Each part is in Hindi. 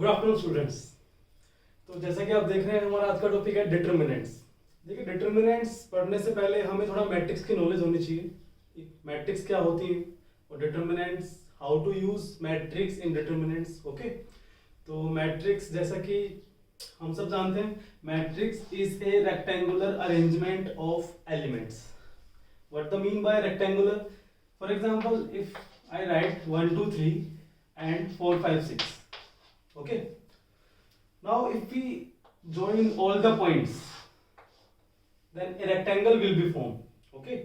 Good afternoon students. तो जैसा कि आप देख रहे हैं हमारा आज का टॉपिक है डिटर्मिनेंट्स। देखिए डिटर्मिनेंट्स पढ़ने से पहले हमें थोड़ा मैट्रिक्स की नॉलेज होनी चाहिए। मैट्रिक्स क्या होती है और determinants, how to use matrix in determinants. Okay, तो मैट्रिक्स जैसा कि हम सब जानते हैं, matrix is a rectangular arrangement of elements. What the mean by rectangular? For example if I write 1 2 3 and 4 5 6. Okay, now if we join all the points, then a rectangle will be formed. Okay,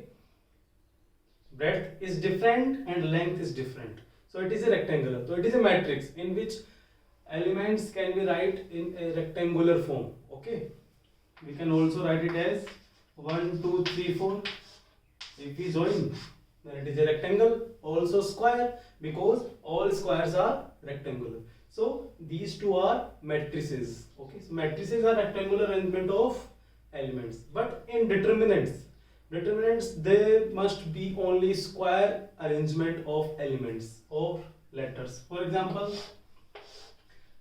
breadth is different and length is different, so it is a rectangular. So it is a matrix in which elements can be write in a rectangular form. Okay, we can also write it as 1 2 3 4. If we join, then it is a rectangle, also square, because all squares are rectangular. So these two are matrices. Okay, so matrices are rectangular arrangement of elements. But in determinants there must be only square arrangement of elements or letters. For example,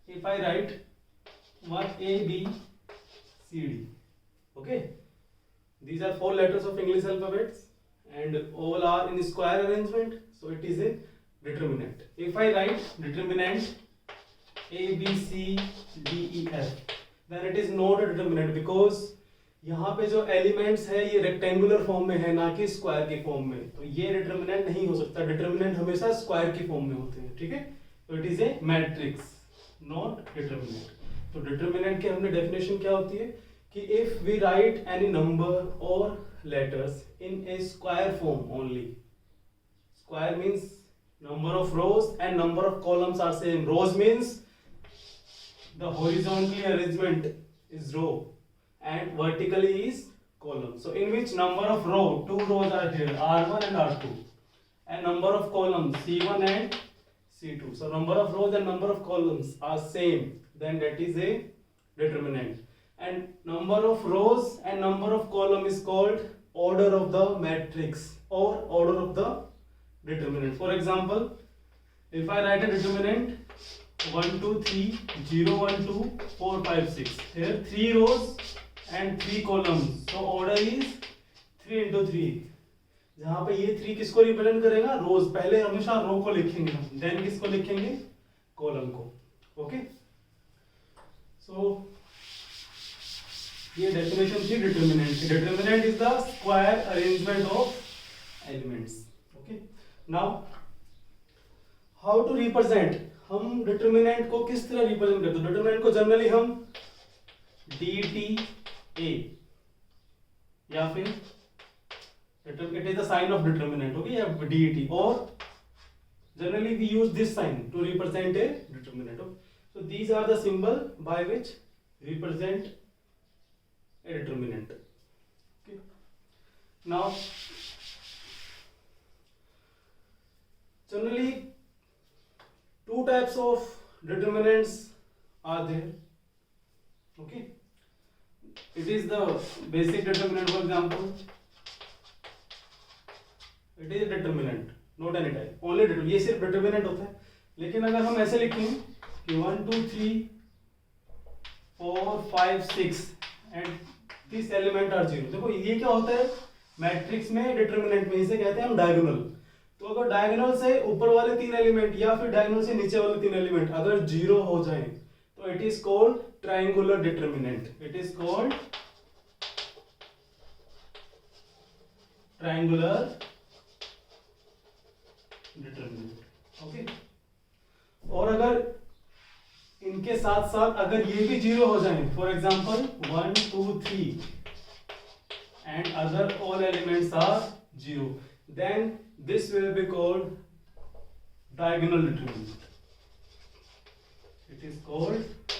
if I write 1 A B C D, okay, these are 4 letters of English alphabets and all are in square arrangement, so it is a determinant. If I write determinant A B C D E F, then it is not a determinant because यहाँ पे जो एलिमेंट्स है ये रेक्टेंगुलर फॉर्म में है, ना कि स्क्वायर की फॉर्म में, तो ये डिटर्मिनेंट नहीं हो सकता। डिटर्मिनेंट हमेशा स्क्वायर की फॉर्म में होते हैं, ठीक है। तो it is a matrix, not determinant. तो डिटर्मिनेंट की हमने डेफिनेशन क्या होती है कि if we write any number और letters in a square form only. Square means number of rows and number of columns are same. Rows means the horizontally arrangement is row and vertically is column. So in which number of row, 2 rows are here, R1 and R2, and number of columns C1 and C2. So number of rows and number of columns are same, then that is a determinant. And number of rows and number of column is called order of the matrix or order of the determinant. For example, if I write a determinant 1 2 3 0 1 2 4 5 6, here 3 rows and 3 columns, so order is 3 into 3. जहाँ पे ये 3 किसको रिप्रेजेंट करेगा? रोज। पहले हमेशा रो को लिखेंगे हम, देन किसको लिखेंगे? कॉलम को। ओके, सो ये डेफिनेशन थी डिटर्मिनेंट की। Determinant is the square arrangement of elements. Okay, now how to represent? हम डिटर्मिनेंट को किस तरह रिप्रेजेंट करते हैं? डिटर्मिनेंट को जनरली हम DTA या फिर it is the sign of determinant, okay, या DET, और generally we use this sign to represent a determinant. So these are the symbol by which represent a determinant. Okay, now generally 2 types of determinants are there. Okay, it is the basic determinant. For example, it is a determinant, not any type, only determinant. ये सिर्फ determinant होता है। लेकिन अगर हम ऐसे लिखें कि 1 2 3 4 5 6 and दिस एलिमेंट आर 0, देखो ये क्या होता है मैट्रिक्स में, डिटर्मिनेंट में, इसे कहते हैं हम डायगोनल। तो अगर डायगोनल से ऊपर वाले 3 एलिमेंट या फिर डायगोनल से नीचे वाले 3 एलिमेंट अगर 0 हो जाए तो it is called triangular determinant. It is called triangular determinant. Okay, और अगर इनके साथ साथ अगर ये भी 0 हो जाए, for example 1 2 3 and other all elements are 0, then this will be called diagonal determinant. It is called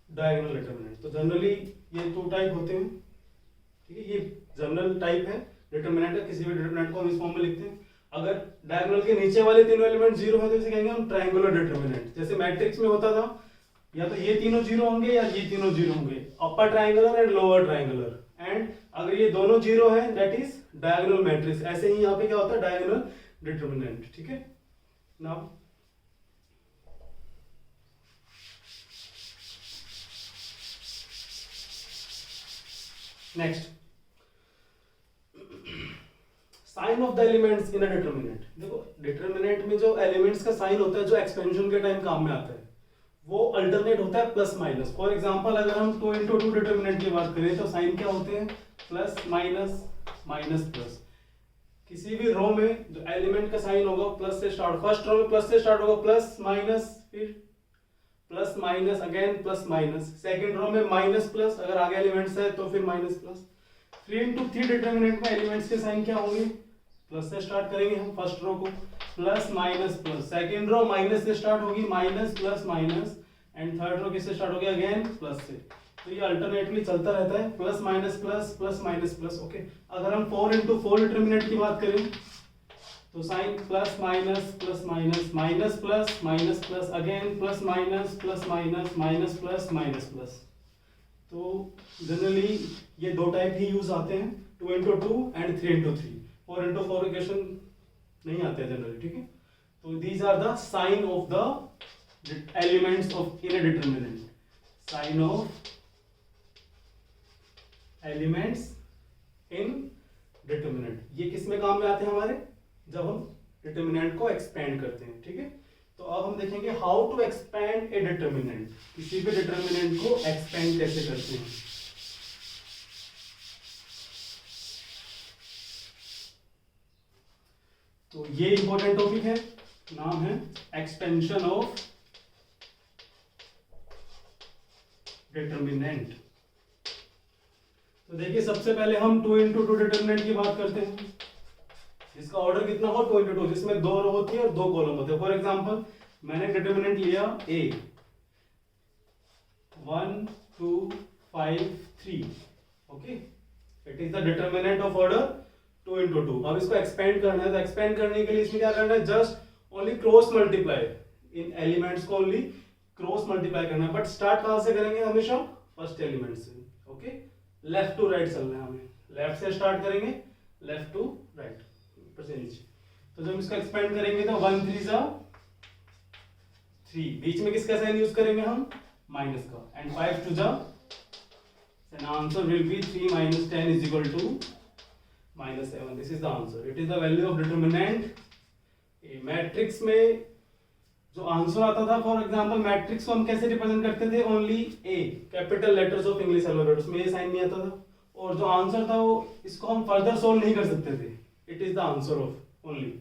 diagonal determinant. तो जनरली ये 2 टाइप होते हैं, ठीक है। ये जनरल टाइप है डिटर्मिनेंट का, किसी भी डिटर्मिनेंट को हम इस फॉर्म में लिखते हैं। अगर डायगोनल के नीचे वाले तीनों एलिमेंट 0 है तो इसे कहेंगे हम ट्रायंगुलर डिटर्मिनेंट। जैसे मैट्रिक्स में होता था, या तो ये तीनों 0 होंगे या ये तीनों 0 होंगे, upper triangular and lower triangular, and अगर ये दोनों 0 है दैट इज डायगोनल मैट्रिक्स। ऐसे ही यहाँ पे क्या होता है? डायगोनल डिटर्मिनेंट, ठीक है। Now next, sign of the elements in a determinant. देखो डिटर्मिनेंट में जो एलिमेंट्स का साइन होता है जो एक्सपेंशन के टाइम काम में आता है वो अल्टरनेट होता है प्लस माइनस। फॉर एग्जांपल अगर हम 2 into 2 डिटर्मिनेंट की बात करें तो साइन क्या होते हैं, प्लस माइनस माइनस प्लस। किसी भी रो में जो एलिमेंट का साइन होगा प्लस से स्टार्ट, फर्स्ट रो में प्लस से स्टार्ट होगा, प्लस माइनस, फिर plus minus again plus minus, second row में माइनस प्लस, अगर आगे एलिमेंट्स है तो फिर माइनस प्लस। 3 into 3 डिटर्मिनेंट में एलिमेंट्स के साइन क्या होंगे, प्लस से स्टार्ट करेंगे हम फर्स्ट रो को, plus minus plus, second row minus से स्टार्ट होगी, minus plus minus, and third row किससे स्टार्ट होगी, अगेन प्लस से। तो ये अल्टरनेटली चलता रहता है, प्लस माइनस प्लस, ओके। अगर हम 4 into 4 डिटर्मिनेंट की बात करें तो sign plus minus minus plus again plus minus minus plus. तो जनरली ये दो टाइप ही यूज आते हैं, 2 into 2 and 3 into 3। 4 into 4 equation नहीं आते हैं जनरली, ठीक है। तो these are the sign of the elements of in a determinant, sign of elements in determinant. ये किस में काम में आते हैं हमारे, जब हम डिटर्मिनेंट को एक्सपेंड करते हैं, ठीक है। तो अब हम देखेंगे how to expand a determinant, किसी भी डिटर्मिनेंट को एक्सपेंड कैसे करते हैं। तो ये इंपॉर्टेंट टॉपिक है, नाम है एक्सपेंशन ऑफ डिटर्मिनेंट। तो देखिए सबसे पहले हम 2 into 2 डिटर्मिनेंट की बात करते हैं, जिसका ऑर्डर कितना हो, 2 into 2, जिसमें 2 रो होती है और 2 कॉलम होते हैं। फॉर एग्जांपल मैंने डिटर्मिनेंट लिया A 1 2 5 3, okay, it is the determinant of order 2 into 2। अब इसको एक्सपेंड करना है, तो एक्सपेंड करने के लिए इसमें क्या करना है, जस्ट ओनली क्रॉस मल्टीप्लाई, इन एलिमेंट्स को ओनली क्रॉस मल्टीप्लाई करना है। बट स्टार्ट कहां से करेंगे, हमेशा फर्स्ट एलिमेंट से, ओके। लेफ्ट टू राइट चलना है हमें, लेफ्ट से स्टार्ट करेंगे, लेफ्ट टू राइट, ऊपर से नीचे। तो जब इसको एक्सपेंड करेंगे तो 1 3 जा 3, बीच में किसका साइन यूज करेंगे हम, माइनस का, एंड 5 2 जा, then answer will be 3 minus 10 is equal to minus 7. This is the answer. It is the value of determinant A। Matrix में जो आंसर आता था, फॉर एग्जांपल मैट्रिक्स को हम कैसे रिप्रेजेंट करते थे, only A, capital letters of English alphabet, उसमें ये साइन नहीं आता था, और जो आंसर था वो इसको हम फर्दर सोल्व नहीं कर सकते थे, it is the answer of only.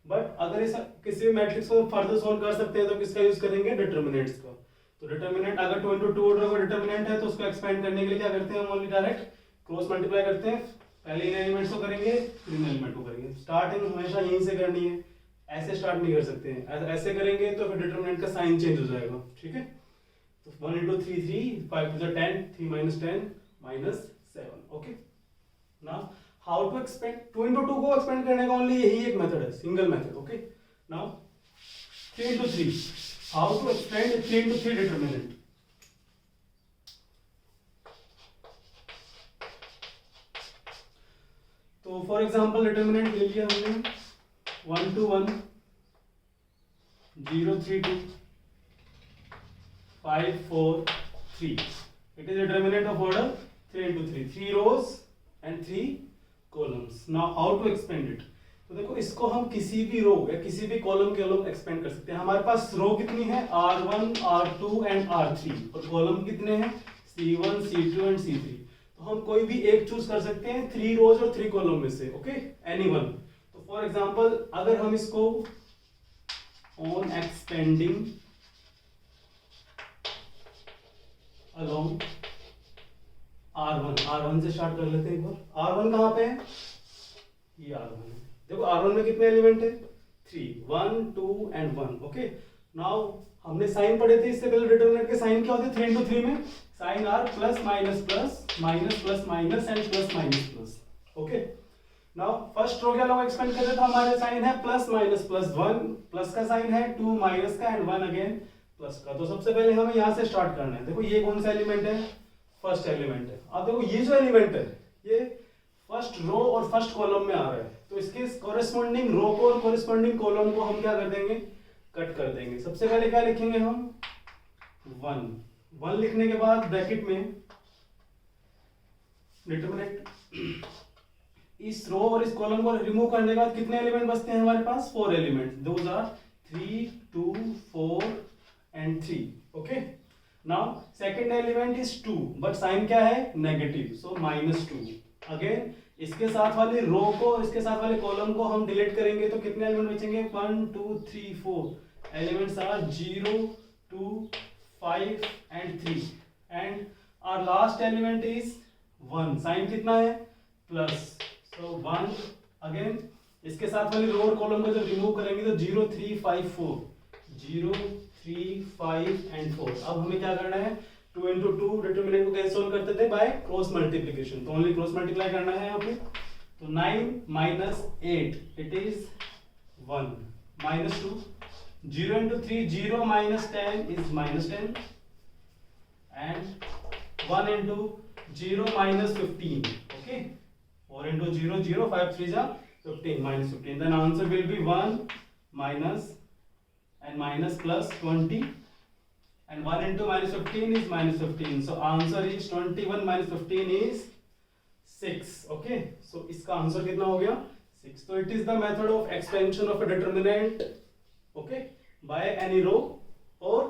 But अगर इस किसी भी मैट्रिक्स को फर्दर सोल्व कर सकते हैं तो किसका यूज करेंगे, डिटर्मिनेंट्स का। तो डिटर्मिनेंट अगर 2 into 2 ऑर्डर का डिटर्मिनेंट है तो उसको एक्सपेंड करने के लिए क्या करते हैं, हम ओनली डायरेक्ट क्रॉस मल्टीप्लाई करते हैं, पहले इन एलिमेंट्स को करेंगे फिर इन एलिमेंट को करेंगे। स्टार्टिंग हमेशा यहीं से करनी है, ऐसे स्टार्ट नहीं कर सकते हैं, ऐसे करेंगे तो फिर डिटर्मिनेंट का साइन चेंज हो जाएगा, ठीक है। तो 1 into 3 3, 5 2 10, 3 minus 10 minus 7, okay. Now how to expand 2 into 2 को एक्सपेंड करने का ओनली यही एक मेथड है, single method, okay. Now 3 into 3, how to expand 3 into 3 determinant. तो फॉर एग्जांपल डिटर्मिनेंट ले लिया हमने 1 2 1 0 3 2 5 4 3, it is determinant of order 3 into 3, 3 rows and 3 columns. Now how to expand it? तो देखो इसको हम किसी भी रो या किसी भी कॉलम के अलग एक्सपेंड कर सकते हैं। हमारे पास रो कितनी है, R1 R2 एंड R3, और कॉलम कितने हैं, C1 C2 एंड C3। तो हम कोई भी एक चूज कर सकते हैं 3 रोज और 3 कॉलम में से, ओके, एनी वन। तो फॉर एग्जांपल अगर हम इसको ऑन एक्सपेंडिंग अलोंग R1 से स्टार्ट कर लेते हैं एक बार। R1 कहां पे है, ये R1 है। देखो R1 में कितने एलिमेंट है, 3, 1 2 एंड 1, ओके। नाउ हमने साइन पढ़े थे इससे पहले, डिटर्मिनेंट के साइन क्या होते हैं, 3 into 3 में sign are plus minus plus minus and plus minus plus, okay. Now first row के अलावा एक्सपेंड करें तो हमारे साइन है प्लस माइनस प्लस, 1 प्लस का साइन है, 2 माइनस का एंड 1 अगेन प्लस का। तो सबसे पहले हमें यहाँ से स्टार्ट करना है। देखो ये कौन सा एलिमेंट है, फर्स्ट एलिमेंट है। अब देखो ये जो एलिमेंट है ये फर्स्ट रो और फर्स्ट कॉलम में आ रहा है, तो इसके कॉरेस्पॉन्डिंग रो को और कॉरेस्पॉन्डिंग कॉलम को हम क्या कर देंगे, कट कर देंगे। सबसे पहले क्या लिखेंगे हम, 1 लिखने के बाद ब्रैकेट में डिटरमिनेंट इस रो और इस कॉलम को रिमूव करने के बाद कितने एलिमेंट बचते हैं हमारे पास? 4 element, those are 3, 2, 4 and 3. Okay, now second element is 2, but sign क्या है? नेगेटिव, सो -2. अगेन इसके साथ वाली रो को और इसके साथ वाले कॉलम को हम डिलीट करेंगे तो कितने एलिमेंट बचेंगे? 1, 2, 3, 4 elements are 0, 2, 5 and 3 and our last element is 1. Sign कितना है? प्लस, सो 1. अगेन इसके साथ वाली रो और कॉलम को जब रिमूव करेंगे तो 0, 3, 5, 4 0, 3, 5 एंड 4. अब हमें क्या करना है? 2 into 2 डिटरमिनेंट को कैसे सोल्व करते थे? By cross multiplication. तो ओनली क्रॉस मल्टीप्लाई करना है यहाँ पे. तो 9 minus 8 it is 1 minus 2. 0 into 3 0 minus 10 is -10 and 1 into 0 minus 15. Okay, 4 into 0 0, 5 3 जा 15, -15. Then answer will be 1 minus and minus plus 20 and 1 into -15 is -15. So answer is 21 minus 15 is 6. Okay, so इसका आंसर कितना हो गया? 6. So it is the method of expansion of a determinant, okay, by any row or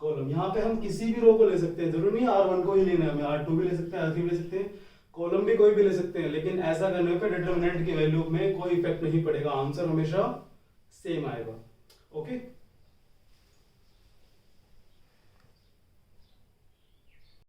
column. यहाँ पे हम किसी भी रो को ले सकते हैं, जरूरी नहीं R1 को ही लेना है, हमें R2 भी ले सकते हैं, R3 भी ले सकते हैं, कॉलम भी कोई भी ले सकते हैं, लेकिन ऐसा करने पे डिटरमिनेंट की वैल्यू में कोई इफेक्ट नहीं पड़ेगा, आंसर हमेशा सेम आएगा. ओके